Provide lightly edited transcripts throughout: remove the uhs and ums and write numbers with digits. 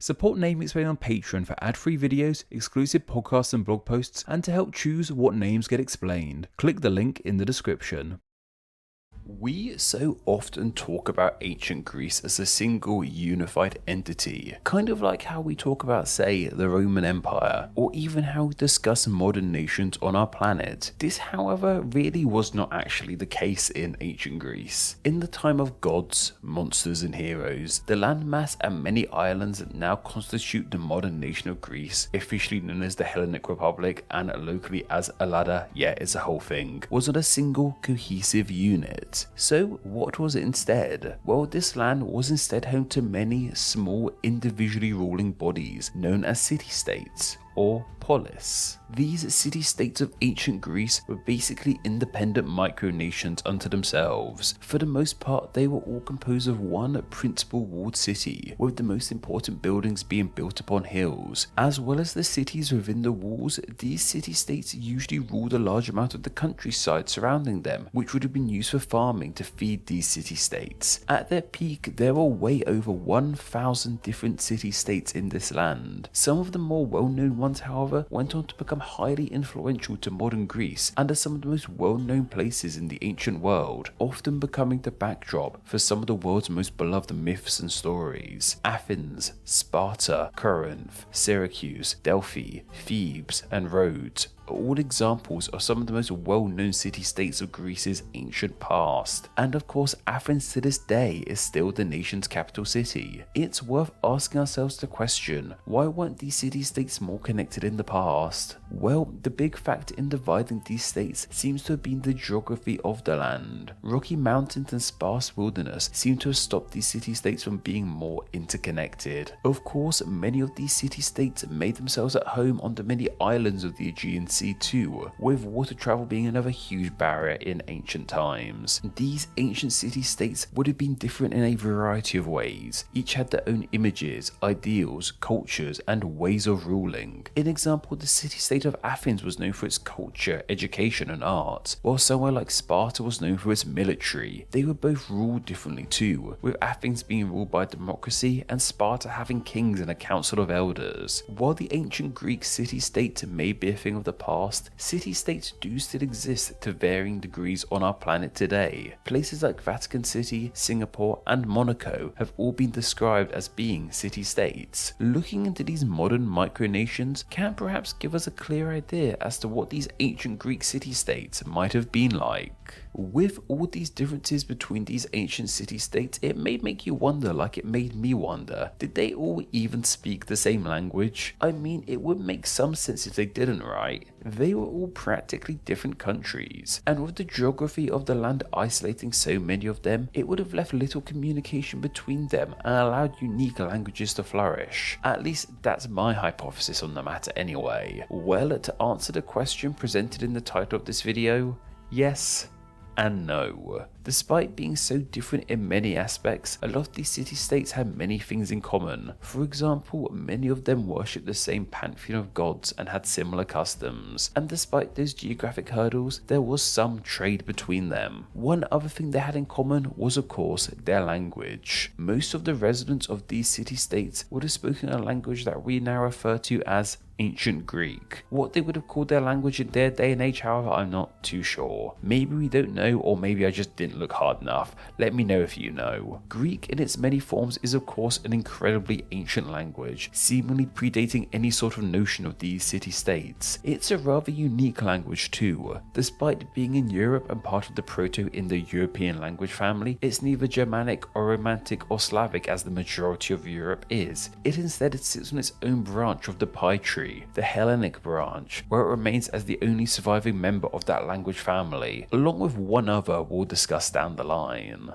Support Name Explain on Patreon for ad-free videos, exclusive podcasts and blog posts, and to help choose what names get explained. Click the link in the description. We so often talk about ancient Greece as a single unified entity, kind of like how we talk about, say, the Roman Empire, or even how we discuss modern nations on our planet. This, however, really was not actually the case in ancient Greece. In the time of gods, monsters and heroes, the landmass and many islands that now constitute the modern nation of Greece, officially known as the Hellenic Republic and locally as Allada, yeah, it's a whole thing, was not a single cohesive unit. So what was it instead? Well, this land was instead home to many small individually ruling bodies known as city-states, or polis. These city-states of ancient Greece were basically independent micronations unto themselves. For the most part, they were all composed of one principal walled city, with the most important buildings being built upon hills. As well as the cities within the walls, these city-states usually ruled a large amount of the countryside surrounding them, which would have been used for farming to feed these city-states. At their peak, there were way over 1,000 different city-states in this land. Some of the more well-known ones, however, went on to become highly influential to modern Greece and are some of the most well-known places in the ancient world, often becoming the backdrop for some of the world's most beloved myths and stories. Athens, Sparta, Corinth, Syracuse, Delphi, Thebes, and Rhodes are all examples of some of the most well-known city-states of Greece's ancient past. And of course, Athens to this day is still the nation's capital city. It's worth asking ourselves the question, why weren't these city-states more connected in the past? Well, the big factor in dividing these states seems to have been the geography of the land. Rocky mountains and sparse wilderness seem to have stopped these city-states from being more interconnected. Of course, many of these city-states made themselves at home on the many islands of the Aegean Sea too, with water travel being another huge barrier in ancient times. These ancient city-states would have been different in a variety of ways. Each had their own images, ideals, cultures, and ways of ruling. In example, the city-state of Athens was known for its culture, education, and art, while somewhere like Sparta was known for its military. They were both ruled differently too, with Athens being ruled by democracy and Sparta having kings and a council of elders. While the ancient Greek city-state may be a thing of the past, city-states do still exist to varying degrees on our planet today. Places like Vatican City, Singapore, and Monaco have all been described as being city-states. Looking into these modern micronations can perhaps give us a clear idea as to what these ancient Greek city-states might have been like. With all these differences between these ancient city-states, it may make you wonder, like it made me wonder, did they all even speak the same language? I mean, it would make some sense if they didn't, right? They were all practically different countries, and with the geography of the land isolating so many of them, it would have left little communication between them and allowed unique languages to flourish. At least that's my hypothesis on the matter anyway. Well, to answer the question presented in the title of this video, yes and no. Despite being so different in many aspects, a lot of these city-states had many things in common. For example, many of them worshipped the same pantheon of gods and had similar customs. And despite those geographic hurdles, there was some trade between them. One other thing they had in common was, of course, their language. Most of the residents of these city-states would have spoken a language that we now refer to as Ancient Greek. What they would have called their language in their day and age, however, I'm not too sure. Maybe we don't know, or maybe I just didn't look hard enough. Let me know if you know. Greek in its many forms is of course an incredibly ancient language, seemingly predating any sort of notion of these city-states. It's a rather unique language too. Despite being in Europe and part of the Proto-Indo-European language family, it's neither Germanic or Romantic or Slavic as the majority of Europe is. It instead sits on its own branch of the pie tree, the Hellenic branch, where it remains as the only surviving member of that language family, along with one other we'll discuss down the line.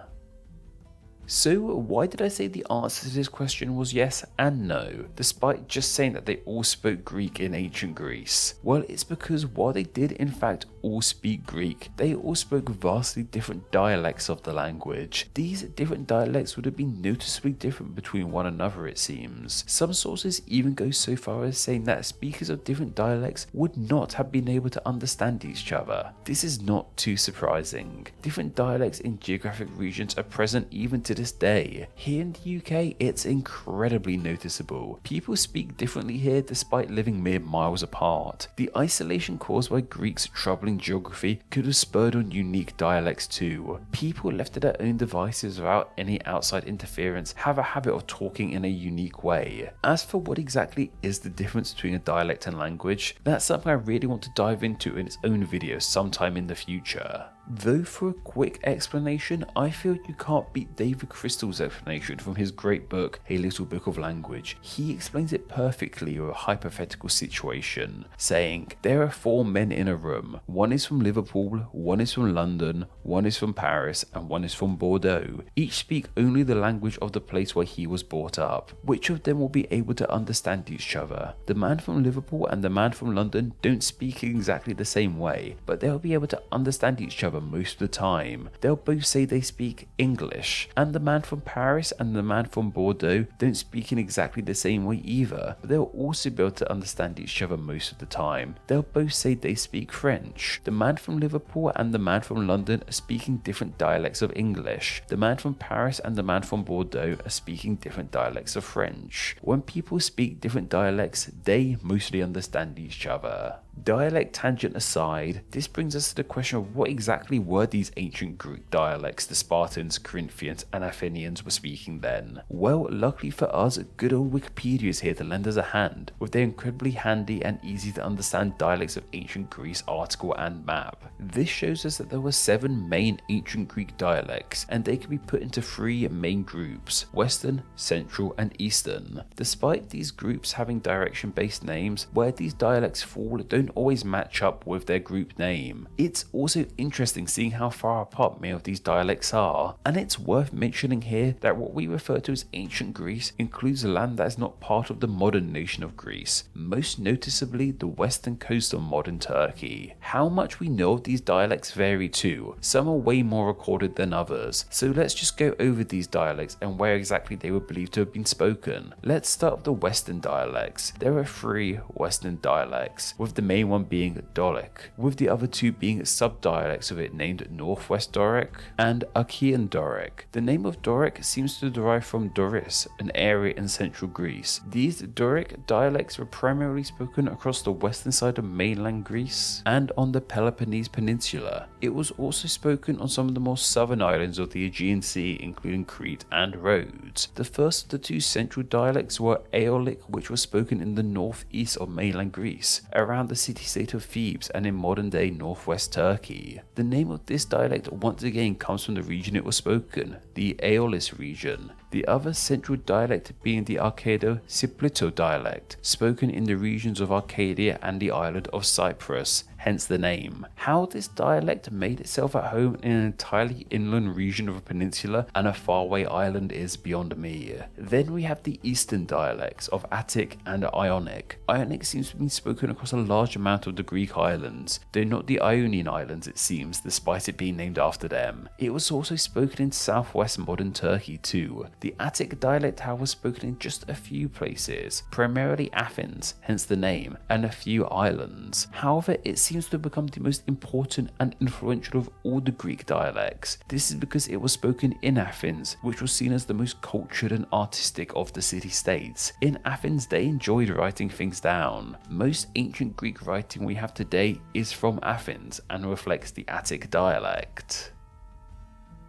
So why did I say the answer to this question was yes and no, despite just saying that they all spoke Greek in ancient Greece? Well, it's because while they did in fact all speak Greek, they all spoke vastly different dialects of the language. These different dialects would have been noticeably different between one another, it seems. Some sources even go so far as saying that speakers of different dialects would not have been able to understand each other. This is not too surprising. Different dialects in geographic regions are present even to to this day. Here in the UK, it's incredibly noticeable. People speak differently here despite living mere miles apart. The isolation caused by Greeks' troubling geography could have spurred on unique dialects too. People left to their own devices without any outside interference have a habit of talking in a unique way. As for what exactly is the difference between a dialect and language, that's something I really want to dive into in its own video sometime in the future. Though for a quick explanation, I feel you can't beat David Crystal's explanation from his great book, A Little Book of Language. He explains it perfectly with a hypothetical situation, saying, there are 4 men in a room. One is from Liverpool, one is from London, one is from Paris, and one is from Bordeaux. Each speak only the language of the place where he was brought up. Which of them will be able to understand each other? The man from Liverpool and the man from London don't speak exactly the same way, but they'll be able to understand each other most of the time. They'll both say they speak English, and the man from Paris and the man from Bordeaux don't speak in exactly the same way either, but they'll also be able to understand each other most of the time. They'll both say they speak French. The man from Liverpool and the man from London are speaking different dialects of English. The man from Paris and the man from Bordeaux are speaking different dialects of French. When people speak different dialects, they mostly understand each other. Dialect tangent aside, this brings us to the question of what exactly were these ancient Greek dialects the Spartans, Corinthians and Athenians were speaking then? Well, luckily for us, good old Wikipedia is here to lend us a hand, with their incredibly handy and easy to understand dialects of ancient Greece article and map. This shows us that there were 7 main ancient Greek dialects, and they can be put into 3 main groups, Western, Central and Eastern. Despite these groups having direction-based names, where these dialects fall don't always match up with their group name. It's also interesting seeing how far apart many of these dialects are, and it's worth mentioning here that what we refer to as ancient Greece includes land that is not part of the modern nation of Greece, most noticeably the western coast of modern Turkey. How much we know of these dialects vary too, some are way more recorded than others, so let's just go over these dialects and where exactly they were believed to have been spoken. Let's start with the western dialects. There are 3 western dialects, with the main one being Doric, with the other 2 being sub-dialects of it named Northwest Doric and Achaean Doric. The name of Doric seems to derive from Doris, an area in central Greece. These Doric dialects were primarily spoken across the western side of mainland Greece and on the Peloponnese Peninsula. It was also spoken on some of the more southern islands of the Aegean Sea, including Crete and Rhodes. The first of the 2 central dialects were Aeolic, which was spoken in the northeast of mainland Greece, around the city-state of Thebes and in modern-day northwest Turkey. The name of this dialect once again comes from the region it was spoken, the Aeolis region. The other central dialect being the Arcado-Siplito dialect, spoken in the regions of Arcadia and the island of Cyprus, hence the name. How this dialect made itself at home in an entirely inland region of a peninsula and a faraway island is beyond me. Then we have the eastern dialects of Attic and Ionic. Ionic seems to be spoken across a large amount of the Greek islands, though not the Ionian Islands it seems, despite it being named after them. It was also spoken in southwest modern Turkey too. The Attic dialect, however, was spoken in just a few places, primarily Athens, hence the name, and a few islands. However, it seems to have become the most important and influential of all the Greek dialects. This is because it was spoken in Athens, which was seen as the most cultured and artistic of the city-states. In Athens, they enjoyed writing things down. Most ancient Greek writing we have today is from Athens and reflects the Attic dialect.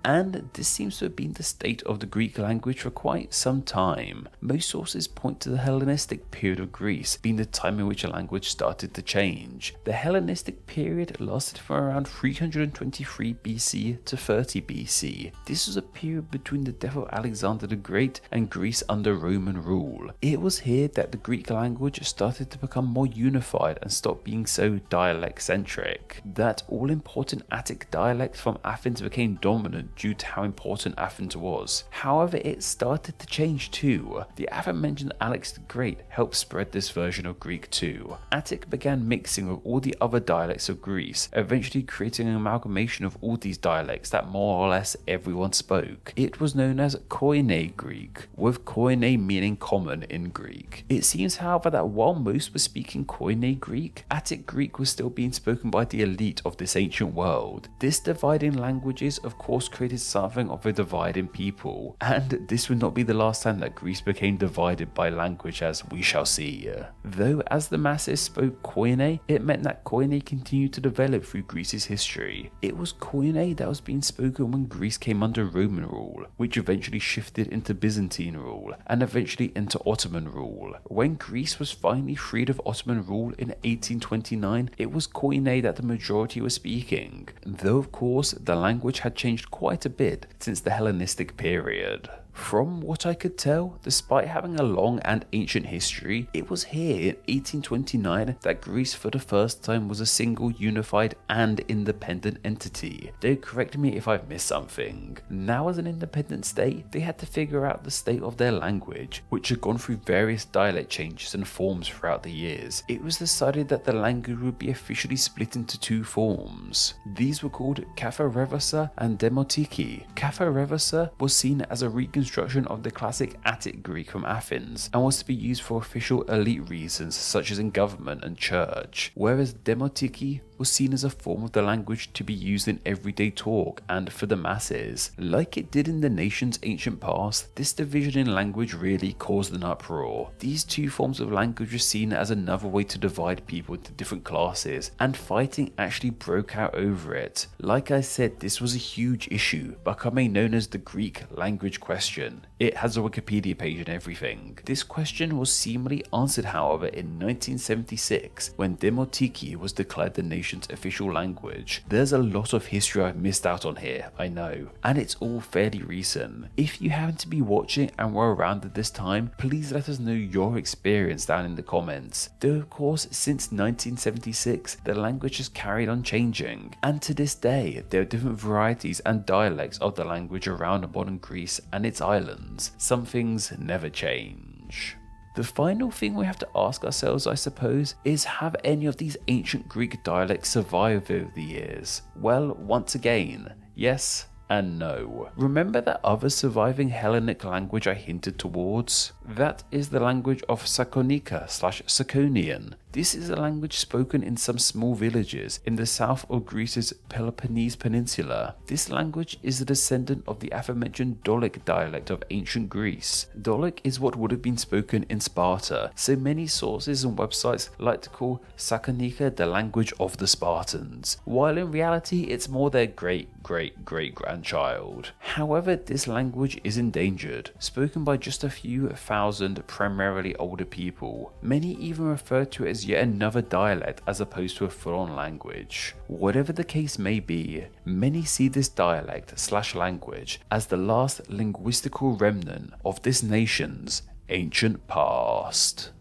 And this seems to have been the state of the Greek language for quite some time. Most sources point to the Hellenistic period of Greece being the time in which a language started to change. The Hellenistic period lasted from around 323 BC to 30 BC. This was a period between the death of Alexander the Great and Greece under Roman rule. It was here that the Greek language started to become more unified and stop being so dialect-centric. That all-important Attic dialect from Athens became dominant due to how important Athens was. However, it started to change too. The aforementioned Alex the Great helped spread this version of Greek too. Attic began mixing with all the other dialects of Greece, eventually creating an amalgamation of all these dialects that more or less everyone spoke. It was known as Koine Greek, with Koine meaning common in Greek. It seems, however, that while most were speaking Koine Greek, Attic Greek was still being spoken by the elite of this ancient world. This divide in languages of course created created something of a divide in people, and this would not be the last time that Greece became divided by language, as we shall see. Though as the masses spoke Koine, it meant that Koine continued to develop through Greece's history. It was Koine that was being spoken when Greece came under Roman rule, which eventually shifted into Byzantine rule, and eventually into Ottoman rule. When Greece was finally freed of Ottoman rule in 1829, it was Koine that the majority were speaking, though of course the language had changed quite a bit since the Hellenistic period. From what I could tell, despite having a long and ancient history, it was here in 1829 that Greece for the first time was a single, unified and independent entity. Don't correct me if I've missed something. Now as an independent state, they had to figure out the state of their language, which had gone through various dialect changes and forms throughout the years. It was decided that the language would be officially split into two forms. These were called Katharevousa and Demotiki. Katharevousa was seen as a reconstruction of the classic Attic Greek from Athens and was to be used for official elite reasons such as in government and church, whereas Demotiki was seen as a form of the language to be used in everyday talk and for the masses. Like it did in the nation's ancient past, this division in language really caused an uproar. These two forms of language were seen as another way to divide people into different classes, and fighting actually broke out over it. Like I said, this was a huge issue, becoming known as the Greek language question. It has a Wikipedia page and everything. This question was seemingly answered, however, in 1976 when Demotiki was declared the nation's official language. There's a lot of history I've missed out on here, I know, and it's all fairly recent. If you happen to be watching and were around at this time, please let us know your experience down in the comments. Though of course, since 1976, the language has carried on changing, and to this day, there are different varieties and dialects of the language around modern Greece and its islands. Some things never change. The final thing we have to ask ourselves, I suppose, is have any of these ancient Greek dialects survived over the years? Well, once again, yes and no. Remember that other surviving Hellenic language I hinted towards? That is the language of Sakonica/Saconian. This is a language spoken in some small villages in the south of Greece's Peloponnese Peninsula. This language is a descendant of the aforementioned Dolic dialect of ancient Greece. Dolic is what would have been spoken in Sparta, so many sources and websites like to call Sakonica the language of the Spartans, while in reality it's more their great-great-great-grandchild. However, this language is endangered, spoken by just a few thousand primarily older people. Many even refer to it as yet another dialect as opposed to a full-on language. Whatever the case may be, many see this dialect/language as the last linguistical remnant of this nation's ancient past.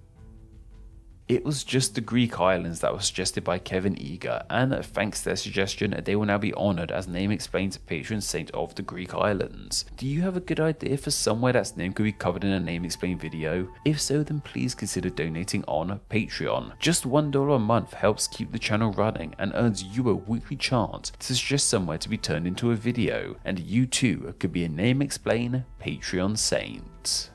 It was just the Greek islands that was suggested by Kevin Eager, and thanks to their suggestion, they will now be honoured as Name Explained's patron saint of the Greek islands. Do you have a good idea for somewhere that's name could be covered in a Name Explained video? If so, then please consider donating on Patreon. Just $1 a month helps keep the channel running and earns you a weekly chance to suggest somewhere to be turned into a video, and you too could be a Name Explained Patreon saint.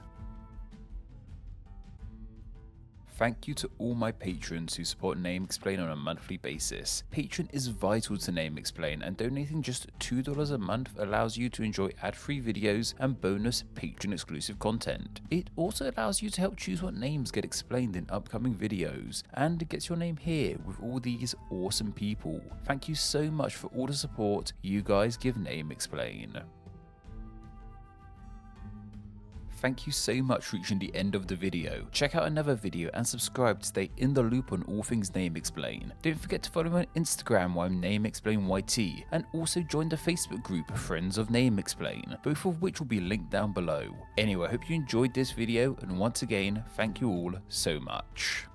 Thank you to all my patrons who support Name Explain on a monthly basis. Patreon is vital to Name Explain, and donating just $2 a month allows you to enjoy ad-free videos and bonus Patreon exclusive content. It also allows you to help choose what names get explained in upcoming videos, and gets your name here with all these awesome people. Thank you so much for all the support you guys give Name Explain. Thank you so much for reaching the end of the video. Check out another video and subscribe to stay in the loop on all things Name Explain. Don't forget to follow me on Instagram where I'm Name Explain YT, and also join the Facebook group Friends of Name Explain, both of which will be linked down below. Anyway, I hope you enjoyed this video, and once again, thank you all so much.